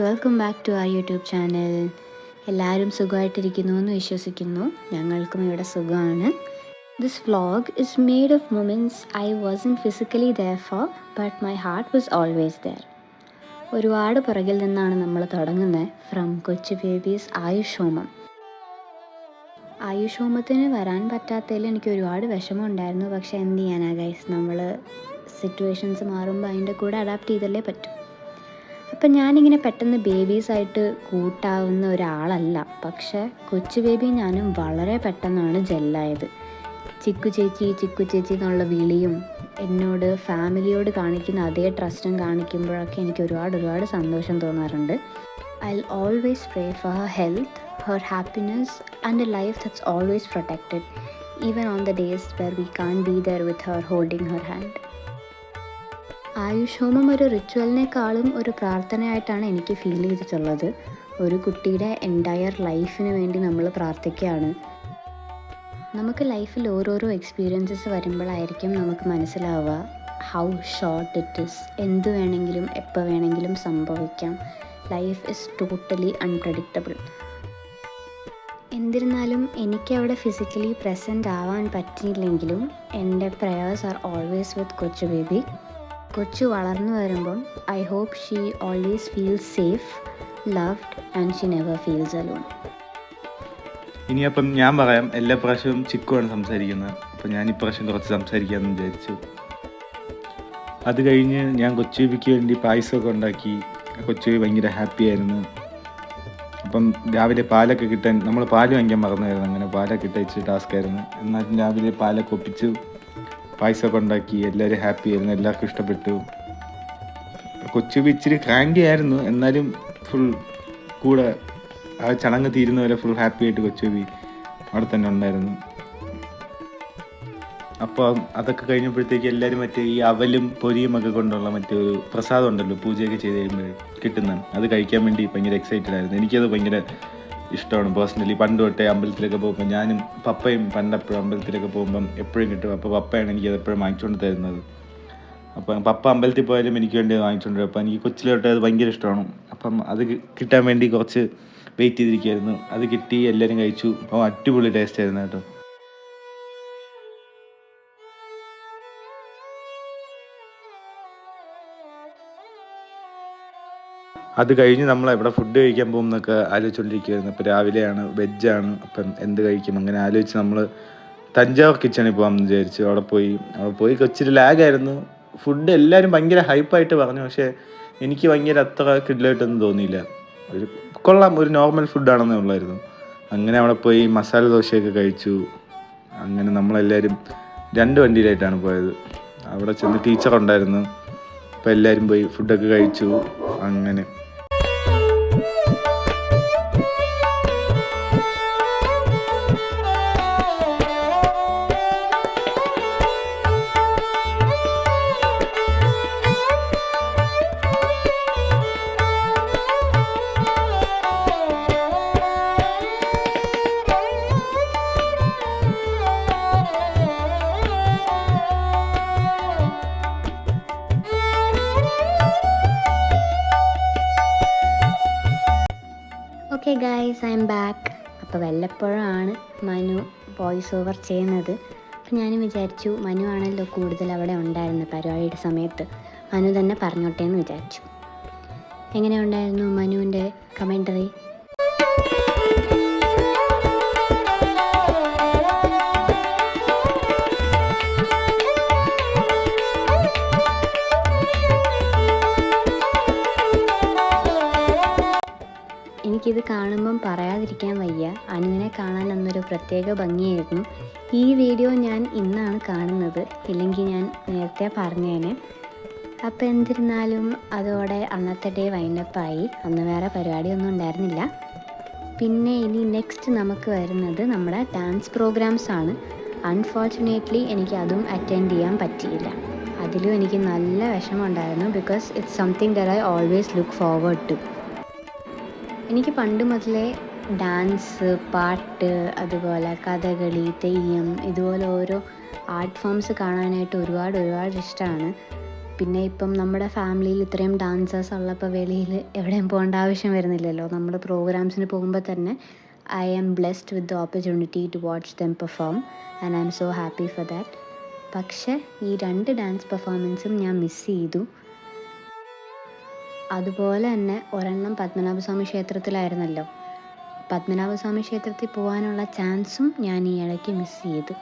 Welcome back to our YouTube channel. എല്ലാവരും സുഖമായിട്ടിരിക്കുന്നു എന്ന് വിശ്വസിക്കുന്നു. ഞങ്ങൾക്കും ഇവിടെ സുഖമാണ്. This vlog is made of moments I wasn't physically there for, but my heart was always there. ഒരുപാട് പുറകിൽ നിന്നാണ് നമ്മൾ തുടങ്ങുന്നത്. ഫ്രം കൊച്ചു ബേബീസ് ആയുഷോമം. ആയുഷോമത്തിന് വരാൻ പറ്റാത്തതിൽ എനിക്ക് ഒരുപാട് വിഷമം ഉണ്ടായിരുന്നു. പക്ഷേ എന്ത് ചെയ്യാനാ ഗൈസ്, നമ്മൾ സിറ്റുവേഷൻസ് മാറുമ്പോൾ അതിൻ്റെ കൂടെ അഡാപ്റ്റ് ചെയ്തല്ലേ പറ്റും. അപ്പം ഞാനിങ്ങനെ പെട്ടെന്ന് ബേബീസായിട്ട് കൂട്ടാവുന്ന ഒരാളല്ല. പക്ഷേ കൊച്ചു ബേബി ഞാനും വളരെ പെട്ടെന്നാണ് ജെല്ലായത്. ചിക്കു ചേച്ചി എന്നുള്ള വിളിയും എന്നോട് ഫാമിലിയോട് കാണിക്കുന്ന അതേ ട്രസ്റ്റും കാണിക്കുമ്പോഴൊക്കെ എനിക്ക് ഒരുപാട് സന്തോഷം തോന്നാറുണ്ട്. I will always pray for her health, her happiness and a life that's always protected, even on the days where we can't be there with her, holding her hand. ആയുഷോമം ഒരു റിച്വലിനേക്കാളും ഒരു പ്രാർത്ഥനയായിട്ടാണ് എനിക്ക് ഫീൽ ചെയ്തിട്ടുള്ളത്. ഒരു കുട്ടിയുടെ എൻറ്റയർ ലൈഫിന് വേണ്ടി നമ്മൾ പ്രാർത്ഥിക്കുകയാണ്. നമുക്ക് ലൈഫിൽ ഓരോരോ എക്സ്പീരിയൻസസ് വരുമ്പോഴായിരിക്കും നമുക്ക് മനസ്സിലാവുക ഹൗ ഷോർട്ട് ഇറ്റ് ഈസ്. എന്ത് വേണമെങ്കിലും എപ്പോൾ വേണമെങ്കിലും സംഭവിക്കാം. Life is totally unpredictable. എന്നിരുന്നാലും എനിക്കവിടെ ഫിസിക്കലി പ്രസൻറ്റ് ആവാൻ പറ്റിയില്ലെങ്കിലും എൻ്റെ പ്രേയേഴ്സ് ആർ ഓൾവേസ് വിത്ത് കൊച്ചു ബേബി. കൊച്ചു വളർന്നു വരുമ്പം I hope she always feels safe, loved and she never feels alone. ഇനിയപ്പം ഞാൻ പറയാം, എല്ലാ പ്രാവശ്യവും ചിക്കുവാണ് സംസാരിക്കുന്നത്. അപ്പം ഞാൻ ഇപ്രാവശ്യം കുറച്ച് സംസാരിക്കാമെന്ന് വിചാരിച്ചു. അത് കഴിഞ്ഞ് ഞാൻ കൊച്ചുബേബിക്ക് വേണ്ടി പായസമൊക്കെ ഉണ്ടാക്കി. കൊച്ചുബേബി ഭയങ്കര ഹാപ്പി ആയിരുന്നു. അപ്പം രാവിലെ പാലൊക്കെ കിട്ടാൻ നമ്മൾ പാല് വാങ്ങിക്കാൻ മറന്നായിരുന്നു. അങ്ങനെ പാലൊക്കെ ഇട്ടയച്ച് ടാസ്ക് ആയിരുന്നു. എന്നാലും രാവിലെ പാലൊക്കെ ഒപ്പിച്ച് പായസമൊക്കെ ഉണ്ടാക്കി. എല്ലാവരും ഹാപ്പി ആയിരുന്നു, എല്ലാവർക്കും ഇഷ്ടപ്പെട്ടു. കൊച്ചുബേബി ഇച്ചിരി ക്രാങ്കി ആയിരുന്നു, എന്നാലും ഫുൾ കൂടെ ആ ചടങ്ങ് തീരുന്നവരെ ഫുൾ ഹാപ്പി ആയിട്ട് കൊച്ചുബേബി അവിടെ തന്നെ ഉണ്ടായിരുന്നു. അപ്പോൾ അതൊക്കെ കഴിഞ്ഞപ്പോഴത്തേക്ക് എല്ലാവരും മറ്റേ ഈ അവലും പൊരിയും ഒക്കെ കൊണ്ടുള്ള മറ്റേ ഒരു പ്രസാദം ഉണ്ടല്ലോ, പൂജയൊക്കെ ചെയ്ത് കഴിയുമ്പോൾ കിട്ടുന്നതാണ്, അത് കഴിക്കാൻ വേണ്ടി ഭയങ്കര എക്സൈറ്റഡ് ആയിരുന്നു. എനിക്കത് ഭയങ്കര ഇഷ്ടമാണ് പേഴ്സണലി. പണ്ട് തൊട്ടേ അമ്പലത്തിലൊക്കെ പോകുമ്പോൾ ഞാനും പപ്പയും പണ്ടെപ്പോഴും അമ്പലത്തിലൊക്കെ പോകുമ്പം എപ്പോഴും കിട്ടും. അപ്പോൾ പപ്പയാണ് എനിക്കത് എപ്പോഴും വാങ്ങിച്ചുകൊണ്ട് തരുന്നത്. അപ്പം പപ്പ അമ്പലത്തിൽ പോയാലും എനിക്ക് വേണ്ടി വാങ്ങിച്ചുകൊണ്ട് വരും. അപ്പോൾ എനിക്ക് കൊച്ചിലോട്ട് അത് ഭയങ്കര ഇഷ്ടമാണ്. അപ്പം അത് കിട്ടാൻ വേണ്ടി കുറച്ച് വെയിറ്റ് ചെയ്തിരിക്കുകയായിരുന്നു. അത് കിട്ടി, എല്ലാവരും കഴിച്ചു. അപ്പോൾ അടിപൊളി ടേസ്റ്റ് ആയിരുന്നു കേട്ടോ. അത് കഴിഞ്ഞ് നമ്മൾ എവിടെ ഫുഡ് കഴിക്കാൻ പോകും എന്നൊക്കെ ആലോചിച്ചുകൊണ്ടിരിക്കുകയായിരുന്നു. അപ്പോൾ രാവിലെയാണ്, വെജാണ്. അപ്പം എന്ത് കഴിക്കും അങ്ങനെ ആലോചിച്ച് നമ്മൾ തഞ്ചാവൂർ കിച്ചണിൽ പോകാമെന്ന് വിചാരിച്ചു. അവിടെ പോയി ഇച്ചിരി ലാഗായിരുന്നു. ഫുഡ് എല്ലാവരും ഭയങ്കര ഹൈപ്പായിട്ട് പറഞ്ഞു. പക്ഷേ എനിക്ക് ഭയങ്കര അത്ര കിഡിലായിട്ടൊന്നും തോന്നിയില്ല. ഒരു കൊള്ളാം, ഒരു നോർമൽ ഫുഡാണെന്നേ ഉള്ളായിരുന്നു. അങ്ങനെ അവിടെ പോയി മസാല ദോശയൊക്കെ കഴിച്ചു. അങ്ങനെ നമ്മളെല്ലാവരും 2 വണ്ടിയിലായിട്ടാണ് പോയത്. അവിടെ ചെന്ന് ടീച്ചറുണ്ടായിരുന്നു. അപ്പോൾ എല്ലാവരും പോയി ഫുഡൊക്കെ കഴിച്ചു. അങ്ങനെ okay guys, I M back. അപ്പോൾ വല്ലപ്പോഴാണ് മനു വോയിസ് ഓവർ ചെയ്യുന്നത്. അപ്പം ഞാനും വിചാരിച്ചു മനു ആണല്ലോ കൂടുതൽ അവിടെ ഉണ്ടായിരുന്നത് പരിപാടിയുടെ സമയത്ത്, മനു തന്നെ പറഞ്ഞോട്ടെ എന്ന് വിചാരിച്ചു. എങ്ങനെ ഉണ്ടായിരുന്നു മനുവിൻ്റെ കമൻറ്ററി? എനിക്കിത് കാണുമ്പം പറയാതിരിക്കാൻ വയ്യ. അനുവിനെ കാണാൻ അന്നൊരു പ്രത്യേക ഭംഗിയായിരുന്നു. ഈ വീഡിയോ ഞാൻ ഇന്നാണ് കാണുന്നത്, ഇല്ലെങ്കിൽ ഞാൻ നേരത്തെ പറഞ്ഞേനെ. അപ്പോൾ എന്നിരുന്നാലും അതോടെ അന്നത്തെ ഡേ വൈൻഡപ്പായി. അന്ന് വേറെ പരിപാടിയൊന്നും ഉണ്ടായിരുന്നില്ല. പിന്നെ ഇനി നെക്സ്റ്റ് നമുക്ക് വരുന്നത് നമ്മുടെ ഡാൻസ് പ്രോഗ്രാംസ് ആണ്. അൺഫോർച്ചുനേറ്റ്ലി എനിക്ക് അതും അറ്റൻഡ് ചെയ്യാൻ പറ്റിയില്ല. അതിലും എനിക്ക് നല്ല വിഷമമുണ്ടായിരുന്നു. Because it's something that I always look forward to. എനിക്ക് പണ്ട് മുതലേ ഡാൻസ്, പാട്ട്, അതുപോലെ കഥകളി, തെയ്യം, ഇതുപോലെ ഓരോ ആർട്ട് ഫോംസ് കാണാനായിട്ട് ഒരുപാട് ഇഷ്ടമാണ്. പിന്നെ ഇപ്പം നമ്മുടെ ഫാമിലിയിൽ ഇത്രയും ഡാൻസേഴ്സ് ഉള്ളപ്പോൾ വെളിയിൽ എവിടെയും പോകേണ്ട ആവശ്യം വരുന്നില്ലല്ലോ. നമ്മൾ പ്രോഗ്രാംസിന് പോകുമ്പോൾ തന്നെ I am blessed with the opportunity to watch them perform and I am so happy for that. പക്ഷേ ഈ 2 ഡാൻസ് പെർഫോമൻസും ഞാൻ മിസ് ചെയ്തു. അതുപോലെ തന്നെ ഒരെണ്ണം പത്മനാഭസ്വാമി ക്ഷേത്രത്തിലായിരുന്നല്ലോ. പത്മനാഭസ്വാമി ക്ഷേത്രത്തിൽ പോകാനുള്ള ചാൻസും ഞാൻ ഈ ഇടയ്ക്ക് മിസ് ചെയ്തു.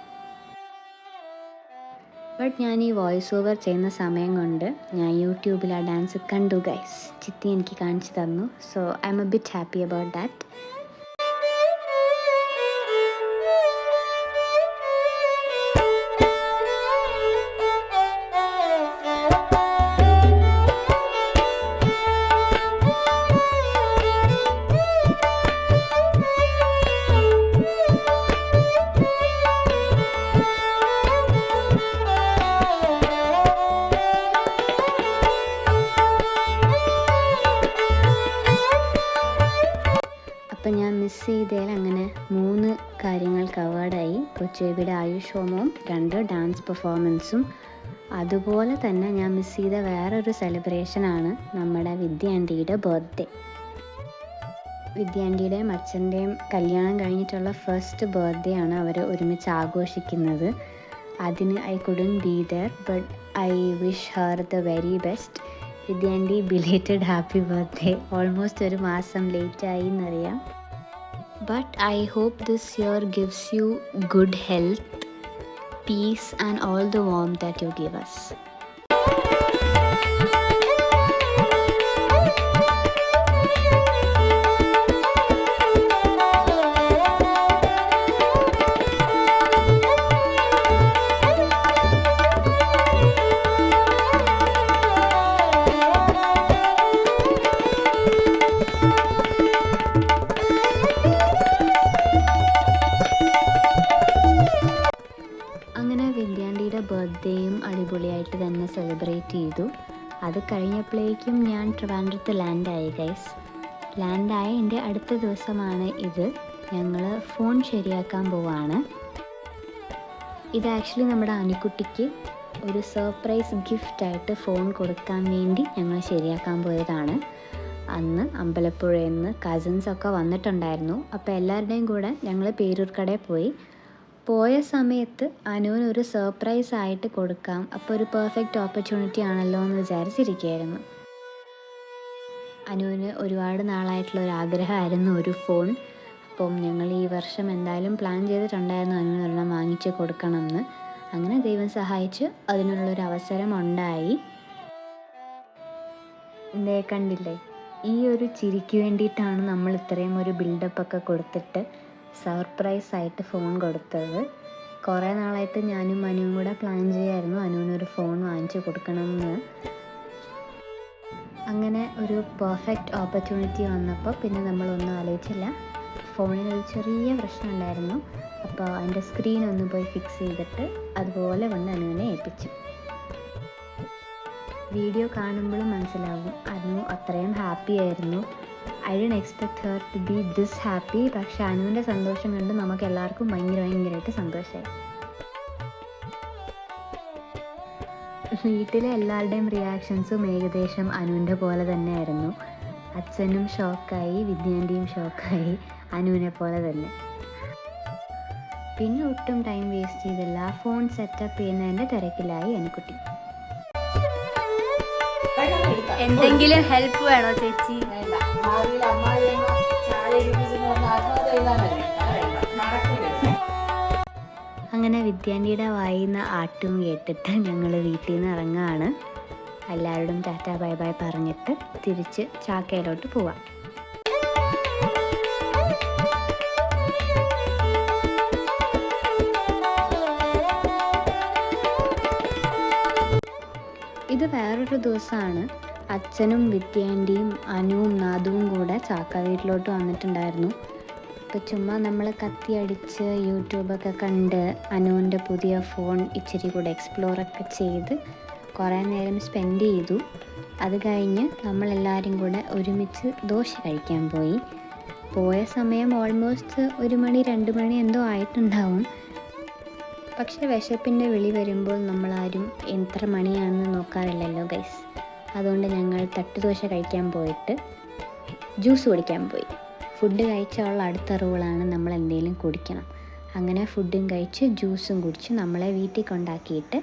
ബട്ട് ഞാൻ ഈ വോയിസ് ഓവർ ചെയ്യുന്ന സമയം കൊണ്ട് ഞാൻ യൂട്യൂബിൽ ആ ഡാൻസ് കണ്ടു ഗൈസ്. ചിത്തി എനിക്ക് കാണിച്ചു തന്നു. So I M A bit happy about that. അപ്പം ഞാൻ മിസ് ചെയ്തതിൽ അങ്ങനെ 3 കാര്യങ്ങൾ കവേർഡായി. കൊച്ചുബേബിയുടെ ആയുഷ് ഹോമവും 2 ഡാൻസ് പെർഫോമൻസും. അതുപോലെ തന്നെ ഞാൻ മിസ് ചെയ്ത വേറൊരു സെലിബ്രേഷനാണ് നമ്മുടെ വിദ്യ ആൻറ്റിയുടെ ബർത്ത്ഡേ. വിദ്യ ആൻറ്റിയുടെയും അച്ഛൻ്റെയും കല്യാണം കഴിഞ്ഞിട്ടുള്ള ഫസ്റ്റ് ബർത്ത്ഡേ ആണ് അവർ ഒരുമിച്ച് ആഘോഷിക്കുന്നത്. അതിന് I couldn't be there but I wish her the very best. Vidya aunty belated happy birthday. Almost 1 മാസം ലേറ്റായി എന്നറിയാം. But I hope this year gives you good health, peace and all the warmth that you give us. അങ്ങനെ വിദ്യാൻറ്റിയുടെ ബർത്ത്ഡേയും അടിപൊളിയായിട്ട് തന്നെ celebrate ചെയ്തു. അത് കഴിഞ്ഞപ്പോഴേക്കും ഞാൻ ട്രിവാൻഡ്രത്ത് ലാൻഡായി ഗൈസ്. ലാൻഡായ എൻ്റെ അടുത്ത ദിവസമാണ് ഇത്. ഞങ്ങൾ ഫോൺ ശരിയാക്കാൻ പോവാണ്. ഇത് ആക്ച്വലി നമ്മുടെ അനിക്കുട്ടിക്ക് ഒരു സർപ്രൈസ് ഗിഫ്റ്റായിട്ട് ഫോൺ കൊടുക്കാൻ വേണ്ടി ഞങ്ങൾ ശരിയാക്കാൻ പോയതാണ്. അന്ന് അമ്പലപ്പുഴയിൽ നിന്ന് കസിൻസൊക്കെ വന്നിട്ടുണ്ടായിരുന്നു. അപ്പോൾ എല്ലാവരുടെയും കൂടെ ഞങ്ങൾ പേരൂർക്കടയിൽ പോയ സമയത്ത് അനുവിന് ഒരു സർപ്രൈസ് ആയിട്ട് കൊടുക്കാം. അപ്പോൾ ഒരു പെർഫെക്റ്റ് ഓപ്പർച്യൂണിറ്റി ആണല്ലോ എന്ന് വിചാരിച്ചിരിക്കുകയായിരുന്നു. അനുവിന് ഒരുപാട് നാളായിട്ടുള്ള ഒരു ആഗ്രഹമായിരുന്നു ഒരു ഫോൺ. അപ്പം ഞങ്ങൾ ഈ വർഷം എന്തായാലും പ്ലാൻ ചെയ്തിട്ടുണ്ടായിരുന്നു അനുവിന് ഒരെണ്ണം വാങ്ങിച്ച് കൊടുക്കണം എന്ന്. അങ്ങനെ ദൈവം സഹായിച്ച് അതിനുള്ളൊരു അവസരം ഉണ്ടായി. എന്തേ കണ്ടില്ലേ, ഈ ഒരു ചിരിക്ക് വേണ്ടിയിട്ടാണ് നമ്മൾ ഇത്രയും ഒരു ബിൽഡപ്പൊക്കെ കൊടുത്തിട്ട് സർപ്രൈസ് ആയിട്ട് ഫോൺ കൊടുത്തത്. കുറേ നാളായിട്ട് ഞാനും അനുവും കൂടെ പ്ലാൻ ചെയ്യായിരുന്നു അനുവിനൊരു ഫോൺ വാങ്ങിച്ച് കൊടുക്കണമെന്ന്. അങ്ങനെ ഒരു പെർഫെക്റ്റ് ഓപ്പർച്യൂണിറ്റി വന്നപ്പോൾ പിന്നെ നമ്മളൊന്നും ആലോചിച്ചില്ല. ഫോണിനൊരു ചെറിയ പ്രശ്നം ഉണ്ടായിരുന്നു. അപ്പോൾ അതിൻ്റെ സ്ക്രീൻ ഒന്ന് പോയി ഫിക്സ് ചെയ്തിട്ട് അതുപോലെ കൊണ്ട് അനുവിനെ ഏൽപ്പിച്ചു. വീഡിയോ കാണുമ്പോഴും മനസ്സിലാവും അനു അത്രയും ഹാപ്പി ആയിരുന്നു. I didn't expect her to be this happy. പക്ഷെ അനുവിൻ്റെ സന്തോഷം കണ്ട് നമുക്ക് എല്ലാവർക്കും ഭയങ്കരമായിട്ട് സന്തോഷമായി. വീട്ടിലെ എല്ലാവരുടെയും റിയാക്ഷൻസും ഏകദേശം അനുവിൻ്റെ പോലെ തന്നെയായിരുന്നു. അച്ഛനും ഷോക്കായി, വിദ്യാൻ്റെയും ഷോക്കായി, അനുവിനെ പോലെ തന്നെ. പിന്നെ ഒട്ടും ടൈം വേസ്റ്റ് ചെയ്തില്ല. ഫോൺ സെറ്റപ്പ് ചെയ്യുന്നതിൻ്റെ തിരക്കിലായി അനുക്കുട്ടി. എന്തെങ്കിലും ഹെൽപ്പ് വേണോ ചേച്ചി? അങ്ങനെ വിദ്യാൻ്റിയുടെ വായിന്ന ആട്ടും കേട്ടിട്ട് ഞങ്ങൾ വീട്ടിൽ നിന്ന് ഇറങ്ങുകയാണ്. എല്ലാവരോടും ടാറ്റ ബൈ ബൈ പറഞ്ഞിട്ട് തിരിച്ച് ചാക്കയിലോട്ട് പോവാം. ഇത് വേറൊരു ദിവസമാണ്. അച്ഛനും വിദ്യാൻ്റിയും അനുവും നാദുവും കൂടെ ചാക്ക വീട്ടിലോട്ട് വന്നിട്ടുണ്ടായിരുന്നു. അപ്പോൾ ചുമ്മാ നമ്മൾ കത്തി അടിച്ച് യൂട്യൂബൊക്കെ കണ്ട് അനുവിൻ്റെ പുതിയ ഫോൺ ഇച്ചിരി കൂടെ എക്സ്പ്ലോറൊക്കെ ചെയ്ത് കുറേ നേരം സ്പെൻഡ് ചെയ്തു. അത് കഴിഞ്ഞ് നമ്മളെല്ലാവരും കൂടെ ഒരുമിച്ച് ദോശ കഴിക്കാൻ പോയ സമയം ഓൾമോസ്റ്റ് 1 മണി 2 മണി എന്തോ ആയിട്ടുണ്ടാവും. പക്ഷേ വിശപ്പിൻ്റെ വിളി വരുമ്പോൾ നമ്മളാരും എത്ര മണിയാണെന്ന് നോക്കാറില്ലല്ലോ ഗൈസ്. അതുകൊണ്ട് ഞങ്ങൾ തട്ടുദോശ കഴിക്കാൻ പോയിട്ട് ജ്യൂസ് കുടിക്കാൻ പോയി. ഫുഡ് കഴിച്ചുള്ള അടുത്ത റൂളാണ് നമ്മൾ എന്തെങ്കിലും കുടിക്കണം. അങ്ങനെ ഫുഡും കഴിച്ച് ജ്യൂസും കുടിച്ച് നമ്മളെ വീട്ടിൽ കൊണ്ടാക്കിയിട്ട്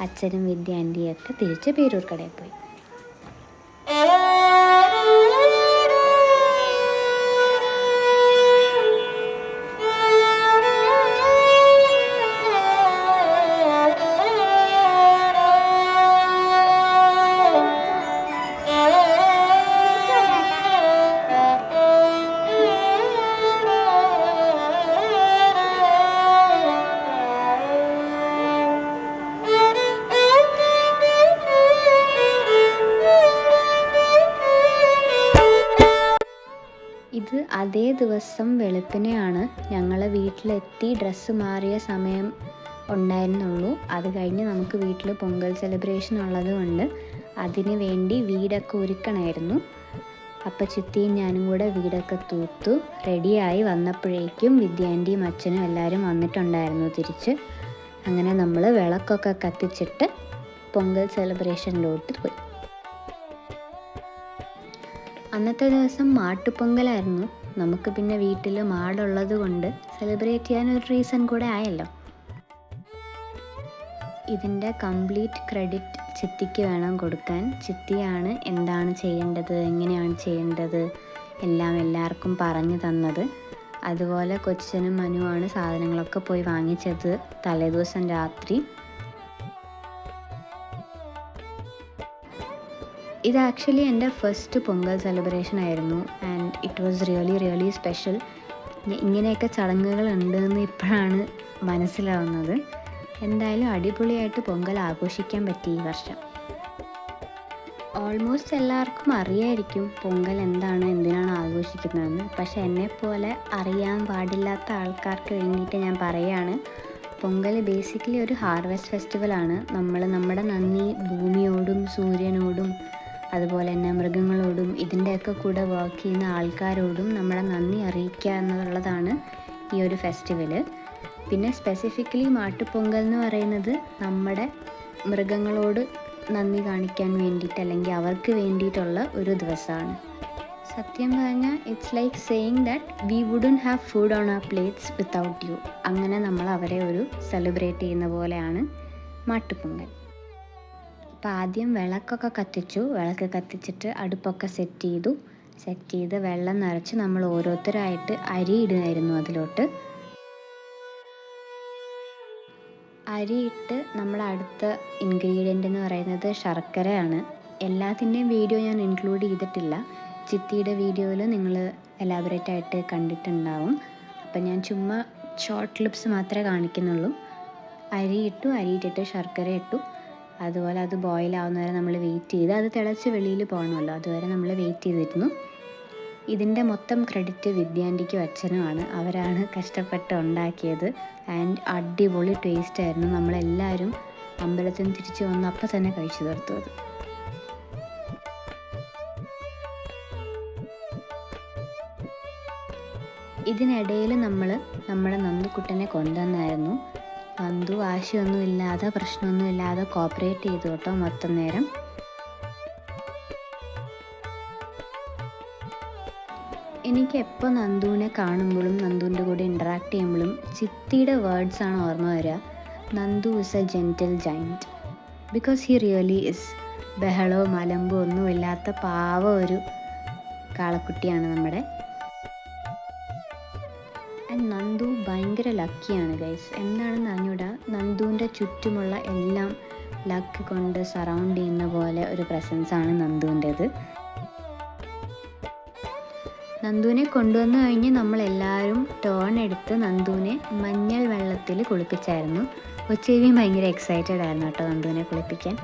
അച്ഛനും വിദ്യ ആൻറ്റിയൊക്കെ തിരിച്ച് പേരൂർക്കടയിൽ പോയി. ഇത് അതേ ദിവസം വെളുപ്പിനെയാണ് ഞങ്ങൾ വീട്ടിലെത്തി ഡ്രസ്സ് മാറിയ സമയം ഉണ്ടായിരുന്നുള്ളൂ. അത് കഴിഞ്ഞ് നമുക്ക് വീട്ടിൽ പൊങ്കൽ സെലിബ്രേഷൻ ഉള്ളത് കൊണ്ട് അതിന് വേണ്ടി വീടൊക്കെ ഒരുക്കണമായിരുന്നു. അപ്പം ചിത്തിയും ഞാനും കൂടെ വീടൊക്കെ തൂത്തു റെഡിയായി വന്നപ്പോഴേക്കും വിദ്യാൻ്റിയും അച്ഛനും എല്ലാവരും വന്നിട്ടുണ്ടായിരുന്നു തിരിച്ച്. അങ്ങനെ നമ്മൾ വിളക്കൊക്കെ കത്തിച്ചിട്ട് പൊങ്കൽ സെലിബ്രേഷനിലോട്ട് പോയി. അന്നത്തെ ദിവസം മാട്ടുപൊങ്കലായിരുന്നു. നമുക്ക് പിന്നെ വീട്ടിൽ മാടുള്ളത് കൊണ്ട് സെലിബ്രേറ്റ് ചെയ്യാൻ ഒരു റീസൺ കൂടെ ആയല്ലോ. ഇതിൻ്റെ കംപ്ലീറ്റ് ക്രെഡിറ്റ് ചിത്തിക്ക് വേണം കൊടുക്കാൻ. ചിത്തിയാണ് എന്താണ് ചെയ്യേണ്ടത്, എങ്ങനെയാണ് ചെയ്യേണ്ടത് എല്ലാം എല്ലാവർക്കും പറഞ്ഞു തന്നത്. അതുപോലെ കൊച്ചനും മനുവാണ് സാധനങ്ങളൊക്കെ പോയി വാങ്ങിച്ചത് തലേദിവസം രാത്രി. ഇത് ആക്ച്വലി എൻ്റെ ഫസ്റ്റ് പൊങ്കൽ സെലിബ്രേഷൻ ആയിരുന്നു and it was really special. ഇങ്ങനെയൊക്കെ ചടങ്ങുകൾ ഉണ്ടെന്ന് ഇപ്പോഴാണ് മനസ്സിലാവുന്നത്. എന്തായാലും അടിപൊളിയായിട്ട് പൊങ്കൽ ആഘോഷിക്കാൻ പറ്റി ഈ വർഷം. ഓൾമോസ്റ്റ് എല്ലാവർക്കും അറിയായിരിക്കും പൊങ്കൽ എന്താണ്, എന്തിനാണ് ആഘോഷിക്കുന്നതെന്ന്. പക്ഷെ എന്നെപ്പോലെ അറിയാൻ പാടില്ലാത്ത ആൾക്കാർക്ക് വേണ്ടിയിട്ട് ഞാൻ പറയുകയാണ്. പൊങ്കൽ ബേസിക്കലി ഒരു ഹാർവെസ്റ്റ് ഫെസ്റ്റിവലാണ്. നമ്മൾ നമ്മുടെ നന്ദി ഭൂമിയോടും സൂര്യനോടും അതുപോലെ തന്നെ മൃഗങ്ങളോടും ഇതിൻ്റെയൊക്കെ കൂടെ വർക്ക് ചെയ്യുന്ന ആൾക്കാരോടും നമ്മുടെ നന്ദി അറിയിക്കുക എന്നുള്ളതാണ് ഈ ഒരു ഫെസ്റ്റിവൽ. പിന്നെ സ്പെസിഫിക്കലി മാട്ടുപൊങ്കൽ എന്ന് പറയുന്നത് നമ്മുടെ മൃഗങ്ങളോട് നന്ദി കാണിക്കാൻ വേണ്ടിയിട്ട് അല്ലെങ്കിൽ അവർക്ക് വേണ്ടിയിട്ടുള്ള ഒരു ദിവസമാണ്. സത്യം പറഞ്ഞാൽ it's like saying that we wouldn't have food on our plates without you. അങ്ങനെ നമ്മൾ അവരെ ഒരു സെലിബ്രേറ്റ് ചെയ്യുന്ന പോലെയാണ് മാട്ടുപൊങ്കൽ. അപ്പോൾ ആദ്യം വിളക്കൊക്കെ കത്തിച്ചു. വിളക്ക് കത്തിച്ചിട്ട് അടുപ്പൊക്കെ സെറ്റ് ചെയ്ത് വെള്ളം നിറച്ച് നമ്മൾ ഓരോരുത്തരായിട്ട് അരി ഇടുമായിരുന്നു അതിലോട്ട്. അരിയിട്ട് നമ്മുടെ അടുത്ത ഇൻഗ്രീഡിയൻ്റ് എന്ന് പറയുന്നത് ശർക്കരയാണ്. എല്ലാത്തിൻ്റെയും വീഡിയോ ഞാൻ ഇൻക്ലൂഡ് ചെയ്തിട്ടില്ല. ചിത്തിയുടെ വീഡിയോയിൽ നിങ്ങൾ എലാബറേറ്റ് ആയിട്ട് കണ്ടിട്ടുണ്ടാവും. അപ്പം ഞാൻ ചുമ്മാ ഷോർട്ട് ക്ലിപ്സ് മാത്രമേ കാണിക്കുന്നുള്ളൂ. അരിയിട്ടിട്ട് ശർക്കര ഇട്ടു. അതുപോലെ അത് ബോയിൽ ആവുന്നവരെ നമ്മൾ വെയിറ്റ് ചെയ്ത് അത് തിളച്ച് വെളിയിൽ പോകണമല്ലോ, അതുവരെ നമ്മൾ വെയിറ്റ് ചെയ്തിരുന്നു. ഇതിൻ്റെ മൊത്തം ക്രെഡിറ്റ് വിദ്യാൻ്റിക്കും അച്ഛനുമാണ്. അവരാണ് കഷ്ടപ്പെട്ട് ഉണ്ടാക്കിയത് ആൻഡ് അടിപൊളി ടേസ്റ്റ് ആയിരുന്നു. നമ്മളെല്ലാവരും അമ്പലത്തിൽ നിന്ന് തിരിച്ച് വന്ന് അപ്പം തന്നെ കഴിച്ചു തീർത്തു അത്. ഇതിനിടയിൽ നമ്മുടെ നന്ദുക്കുട്ടനെ കൊണ്ടുവന്നായിരുന്നു. നന്ദു വാശിയൊന്നുമില്ലാതെ പ്രശ്നമൊന്നുമില്ലാതെ കോപ്പറേറ്റ് ചെയ്തു കേട്ടോ മൊത്തം നേരം. എനിക്ക് എപ്പോൾ നന്ദുവിനെ കാണുമ്പോഴും നന്ദുവിൻ്റെ കൂടെ ഇൻറ്ററാക്ട് ചെയ്യുമ്പോഴും ചിത്തിയുടെ വേർഡ്സാണ് ഓർമ്മ വരിക. Nandu is A gentle ജൈൻറ്റ് because he really is. ബഹളവും അലമ്പും ഒന്നുമില്ലാത്ത പാവ ഒരു കാളക്കുട്ടിയാണ് നമ്മുടെ. ആൻഡ് നന്ദു ഭയങ്കര ലക്കിയാണ് ഗൈസ്. എന്താണെന്ന് അറിഞ്ഞൂടാ, നന്ദുവിൻ്റെ ചുറ്റുമുള്ള എല്ലാം ലക്ക് കൊണ്ട് സറൗണ്ട് ചെയ്യുന്ന പോലെ ഒരു പ്രസൻസാണ് നന്ദുവിൻ്റെത്. നന്ദുവിനെ കൊണ്ടുവന്നു കഴിഞ്ഞ് നമ്മളെല്ലാവരും ടേൺ എടുത്ത് നന്ദുവിനെ മഞ്ഞൾ വെള്ളത്തിൽ കുളിപ്പിച്ചായിരുന്നു. കൊച്ചേവിയും ഭയങ്കര എക്സൈറ്റഡ് ആയിരുന്നു കേട്ടോ നന്ദുവിനെ കുളിപ്പിക്കാൻ.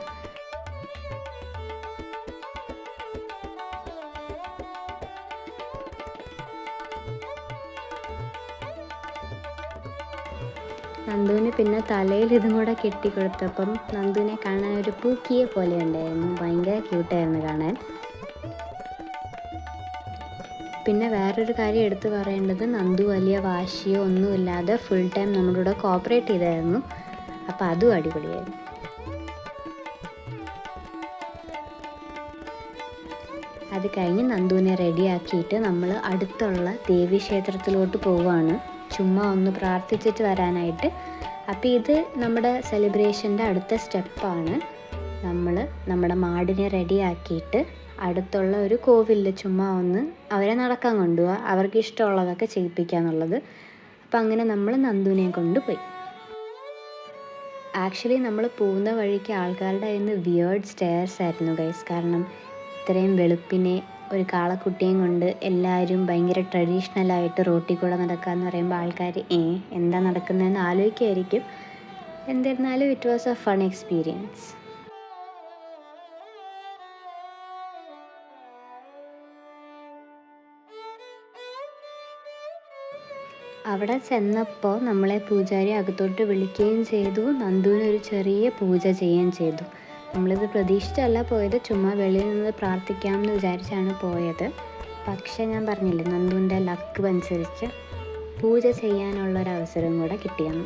നന്ദുവിന് പിന്നെ തലയിൽ ഇതും കൂടെ കെട്ടിക്കൊടുത്തപ്പം നന്ദുവിനെ കാണാൻ ഒരു പൂക്കിയെ പോലെ ഉണ്ടായിരുന്നു. ഭയങ്കര ക്യൂട്ടായിരുന്നു കാണാൻ. പിന്നെ വേറൊരു കാര്യം എടുത്തു പറയേണ്ടത്, നന്ദു വലിയ വാശിയോ ഒന്നുമില്ലാതെ ഫുൾ ടൈം നമ്മുടെ കൂടെ കോപ്പറേറ്റ് ചെയ്തായിരുന്നു. അപ്പോൾ അതും അടിപൊളിയായിരുന്നു. അത് കഴിഞ്ഞ് നന്ദുവിനെ റെഡിയാക്കിയിട്ട് നമ്മൾ അടുത്തുള്ള ദേവീക്ഷേത്രത്തിലോട്ട് പോവുകയാണ്, ചുമ്മാ ഒന്ന് പ്രാർത്ഥിച്ചിട്ട് വരാനായിട്ട്. അപ്പോൾ ഇത് നമ്മുടെ സെലിബ്രേഷൻ്റെ അടുത്ത സ്റ്റെപ്പാണ്. നമ്മൾ നമ്മുടെ മാടിനെ റെഡിയാക്കിയിട്ട് അടുത്തുള്ള ഒരു കോവിലിൽ ചുമ്മാ ഒന്ന് അവരെ നടക്കാൻ കൊണ്ടുപോവുക, അവർക്ക് ഇഷ്ടമുള്ളതൊക്കെ ചെയ്യിപ്പിക്കുക എന്നുള്ളത്. അപ്പം അങ്ങനെ നമ്മൾ നന്ദുവിനെ കൊണ്ടുപോയി. ആക്ച്വലി നമ്മൾ പോകുന്ന വഴിക്ക് ആൾക്കാരുടെ കയ്യിൽ നിന്ന് വിയേർഡ് സ്റ്റെയർസ് ആയിരുന്നു ഗൈസ്. കാരണം ഇത്രയും വെളുപ്പിനെ ഒരു കാളക്കുട്ടിയും കൊണ്ട് എല്ലാവരും ഭയങ്കര ട്രഡീഷണലായിട്ട് റോട്ടിൽ കൂടെ നടക്കുക എന്ന് പറയുമ്പോൾ ആൾക്കാർ എന്താ നടക്കുന്നതെന്ന് ആലോചിക്കുമായിരിക്കും. എന്നിരുന്നാലും it was A fun experience. അവിടെ ചെന്നപ്പോൾ നമ്മളെ പൂജാരി അകത്തോട്ട് വിളിക്കുകയും ചെയ്തു, നന്ദുവിനൊരു ചെറിയ പൂജ ചെയ്യുകയും ചെയ്തു. നമ്മളിത് പ്രതീക്ഷിച്ചല്ല പോയത്, ചുമ്മാ വെളിയിൽ നിന്ന് പ്രാർത്ഥിക്കാമെന്ന് വിചാരിച്ചാണ് പോയത്. പക്ഷെ ഞാൻ പറഞ്ഞില്ലേ, നന്ദുവിൻ്റെ ലക്ക് അനുസരിച്ച് പൂജ ചെയ്യാനുള്ളൊരവസരം കൂടെ കിട്ടിയാണ്.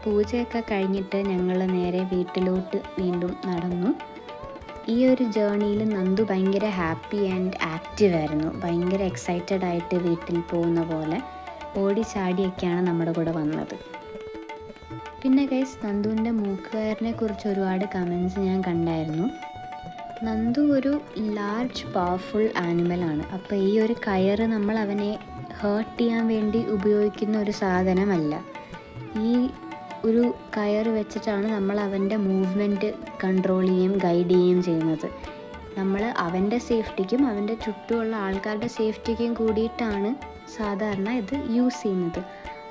പൂജയൊക്കെ കഴിഞ്ഞിട്ട് ഞങ്ങൾ നേരെ വീട്ടിലോട്ട് വീണ്ടും നടന്നു. ഈ ഒരു ജേർണിയിൽ നന്ദു ഭയങ്കര ഹാപ്പി ആൻഡ് ആക്റ്റീവ് ആയിരുന്നു. ഭയങ്കര എക്സൈറ്റഡ് ആയിട്ട് വീട്ടിൽ പോകുന്ന പോലെ ഓടി ചാടിയൊക്കെയാണ് നമ്മുടെ കൂടെ വന്നത്. പിന്നെ ഗൈസ്, നന്ദുവിൻ്റെ മൂക്കുകയറിനെ കുറിച്ച് ഒരുപാട് കമൻസ് ഞാൻ കണ്ടായിരുന്നു. നന്ദു ഒരു ലാർജ് പവർഫുൾ ആനിമലാണ്. അപ്പോൾ ഈ ഒരു കയറ് നമ്മൾ അവനെ ഹേർട്ട് ചെയ്യാൻ വേണ്ടി ഉപയോഗിക്കുന്ന ഒരു സാധനമല്ല. ഈ ഒരു കയറ് വെച്ചിട്ടാണ് നമ്മൾ അവൻ്റെ മൂവ്മെൻറ്റ് കൺട്രോൾ ചെയ്യുകയും ഗൈഡ് ചെയ്യുകയും ചെയ്യുന്നത്. നമ്മൾ അവൻ്റെ സേഫ്റ്റിക്കും അവൻ്റെ ചുറ്റുമുള്ള ആൾക്കാരുടെ സേഫ്റ്റിക്കും കൂടിയിട്ടാണ് സാധാരണ ഇത് യൂസ് ചെയ്യുന്നത്.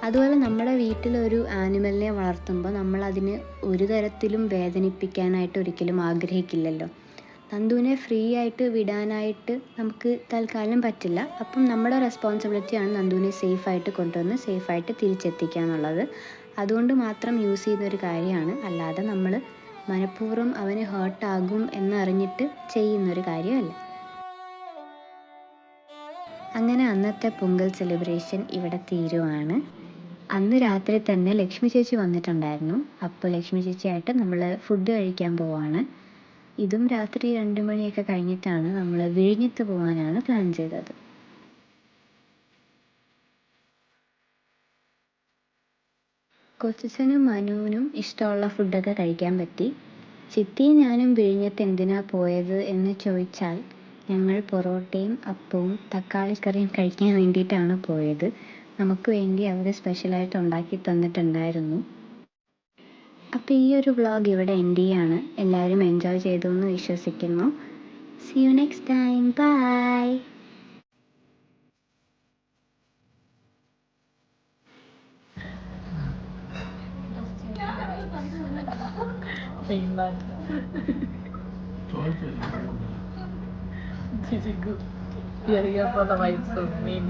അതുപോലെ നമ്മുടെ വീട്ടിലൊരു ആനിമലിനെ വളർത്തുമ്പോൾ നമ്മളതിന് ഒരു തരത്തിലും വേദനിപ്പിക്കാനായിട്ട് ഒരിക്കലും ആഗ്രഹിക്കില്ലല്ലോ. നന്ദുവിനെ ഫ്രീ ആയിട്ട് വിടാനായിട്ട് നമുക്ക് തൽക്കാലം പറ്റില്ല. അപ്പം നമ്മുടെ റെസ്പോൺസിബിലിറ്റിയാണ് നന്ദുവിനെ സേഫായിട്ട് കൊണ്ടുവന്ന് സേഫായിട്ട് തിരിച്ചെത്തിക്കുക എന്നുള്ളത്. അതുകൊണ്ട് മാത്രം യൂസ് ചെയ്യുന്നൊരു കാര്യമാണ്, അല്ലാതെ നമ്മൾ മനഃപൂർവ്വം അവന് ഹേർട്ടാകും എന്നറിഞ്ഞിട്ട് ചെയ്യുന്നൊരു കാര്യമല്ല. അങ്ങനെ അന്നത്തെ പൊങ്കൽ സെലിബ്രേഷൻ ഇവിടെ തീരുവാണ്. അന്ന് രാത്രി തന്നെ ലക്ഷ്മി ചേച്ചി വന്നിട്ടുണ്ടായിരുന്നു. അപ്പോൾ ലക്ഷ്മി ചേച്ചിയായിട്ട് നമ്മൾ ഫുഡ് കഴിക്കാൻ പോവാണ്. ഇതും രാത്രി 2 മണിയൊക്കെ കഴിഞ്ഞിട്ടാണ് നമ്മൾ വിഴിഞ്ഞത്ത് പോകാനാണ് പ്ലാൻ ചെയ്തത്. കൊച്ചച്ഛനും മനുവിനും ഇഷ്ടമുള്ള ഫുഡൊക്കെ കഴിക്കാൻ പറ്റി. ചിത്തിയും ഞാനും വിഴിഞ്ഞത്ത് എന്തിനാ പോയത് എന്ന് ചോദിച്ചാൽ, ഞങ്ങൾ പൊറോട്ടയും അപ്പവും തക്കാളിക്കറിയും കഴിക്കാൻ വേണ്ടിയിട്ടാണ് പോയത്. നമുക്ക് വേണ്ടി അവർ സ്പെഷ്യലായിട്ട് ഉണ്ടാക്കി തന്നിട്ടുണ്ടായിരുന്നു. അപ്പോൾ ഈ ഒരു വ്ളോഗ് ഇവിടെ എൻഡ് ചെയ്യാണ്. എല്ലാവരും എൻജോയ് ചെയ്തു എന്ന് വിശ്വസിക്കുന്നു. See you next time. Bye. Biar dia pada main swimming.